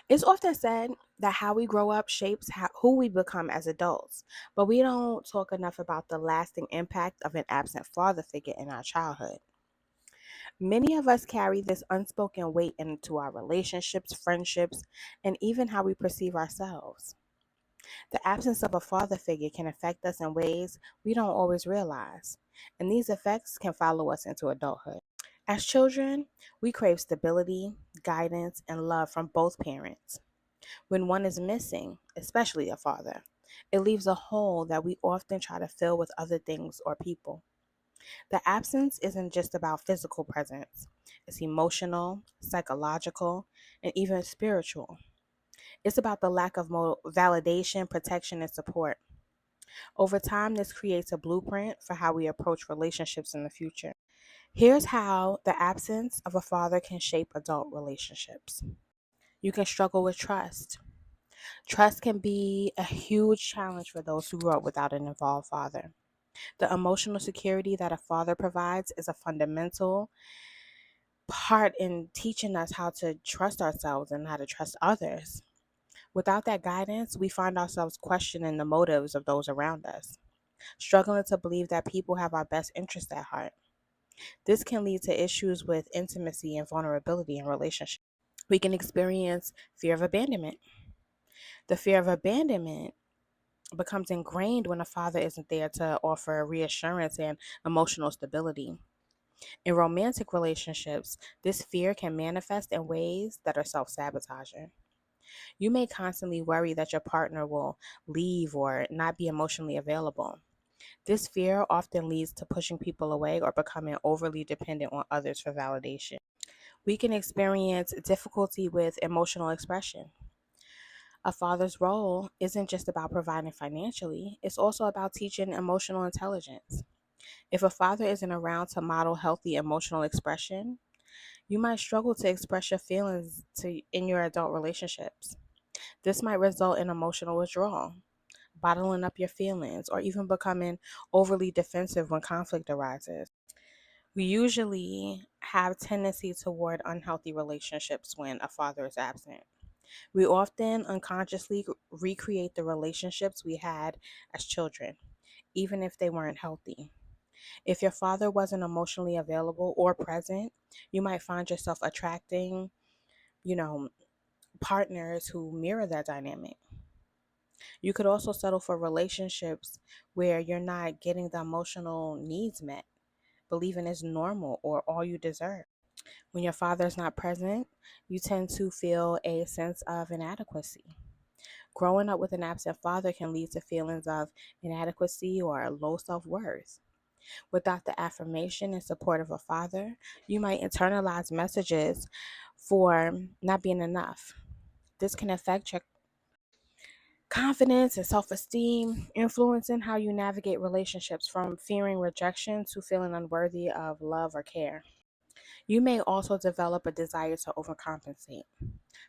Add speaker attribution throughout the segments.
Speaker 1: It's often said that how we grow up shapes who we become as adults, but we don't talk enough about the lasting impact of an absent father figure in our childhood. Many of us carry this unspoken weight into our relationships, friendships, and even how we perceive ourselves. The absence of a father figure can affect us in ways we don't always realize, and these effects can follow us into adulthood. As children, we crave stability, guidance, and love from both parents. When one is missing, especially a father, it leaves a hole that we often try to fill with other things or people. The absence isn't just about physical presence, it's emotional, psychological, and even spiritual. It's about the lack of validation, protection, and support. Over time, this creates a blueprint for how we approach relationships in the future. Here's how the absence of a father can shape adult relationships. You can struggle with trust. Trust can be a huge challenge for those who grew up without an involved father. The emotional security that a father provides is a fundamental part in teaching us how to trust ourselves and how to trust others. Without that guidance, we find ourselves questioning the motives of those around us, struggling to believe that people have our best interest at heart. This can lead to issues with intimacy and vulnerability in relationships. We can experience fear of abandonment. The fear of abandonment becomes ingrained when a father isn't there to offer reassurance and emotional stability. In romantic relationships, this fear can manifest in ways that are self sabotaging. You may constantly worry that your partner will leave or not be emotionally available. This fear often leads to pushing people away or becoming overly dependent on others for validation. We can experience difficulty with emotional expression. A father's role isn't just about providing financially, it's also about teaching emotional intelligence. If a father isn't around to model healthy emotional expression, you might struggle to express your feelings in your adult relationships. This might result in emotional withdrawal, bottling up your feelings, or even becoming overly defensive when conflict arises. We usually have tendency toward unhealthy relationships when a father is absent. We often unconsciously recreate the relationships we had as children, even if they weren't healthy. If your father wasn't emotionally available or present, you might find yourself attracting, you know, partners who mirror that dynamic. You could also settle for relationships where you're not getting the emotional needs met, believing it's normal or all you deserve. When your father is not present, you tend to feel a sense of inadequacy. Growing up with an absent father can lead to feelings of inadequacy or low self worth. Without the affirmation and support of a father, you might internalize messages for not being enough. This can affect your confidence and self esteem, influencing how you navigate relationships from fearing rejection to feeling unworthy of love or care. You may also develop a desire to overcompensate.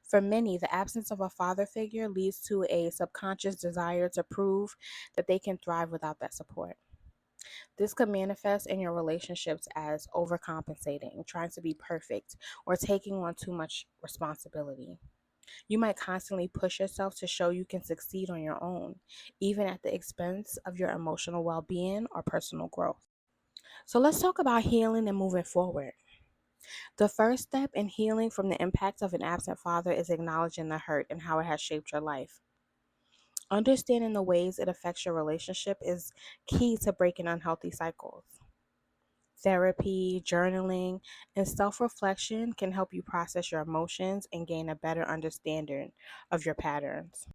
Speaker 1: For many, the absence of a father figure leads to a subconscious desire to prove that they can thrive without that support. This could manifest in your relationships as overcompensating, trying to be perfect, or taking on too much responsibility. You might constantly push yourself to show you can succeed on your own, even at the expense of your emotional well being or personal growth. So, let's talk about healing and moving forward. The first step in healing from the impact of an absent father is acknowledging the hurt and how it has shaped your life. Understanding the ways it affects your relationship is key to breaking unhealthy cycles. Therapy, journaling, and self reflection can help you process your emotions and gain a better understanding of your patterns.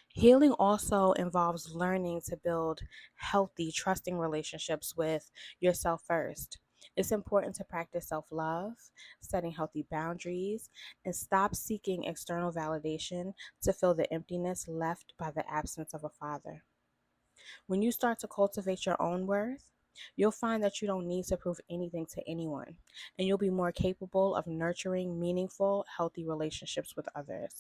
Speaker 1: Healing also involves learning to build healthy, trusting relationships with yourself first. It's important to practice self love, setting healthy boundaries, and stop seeking external validation to fill the emptiness left by the absence of a father. When you start to cultivate your own worth, you'll find that you don't need to prove anything to anyone, and you'll be more capable of nurturing meaningful, healthy relationships with others.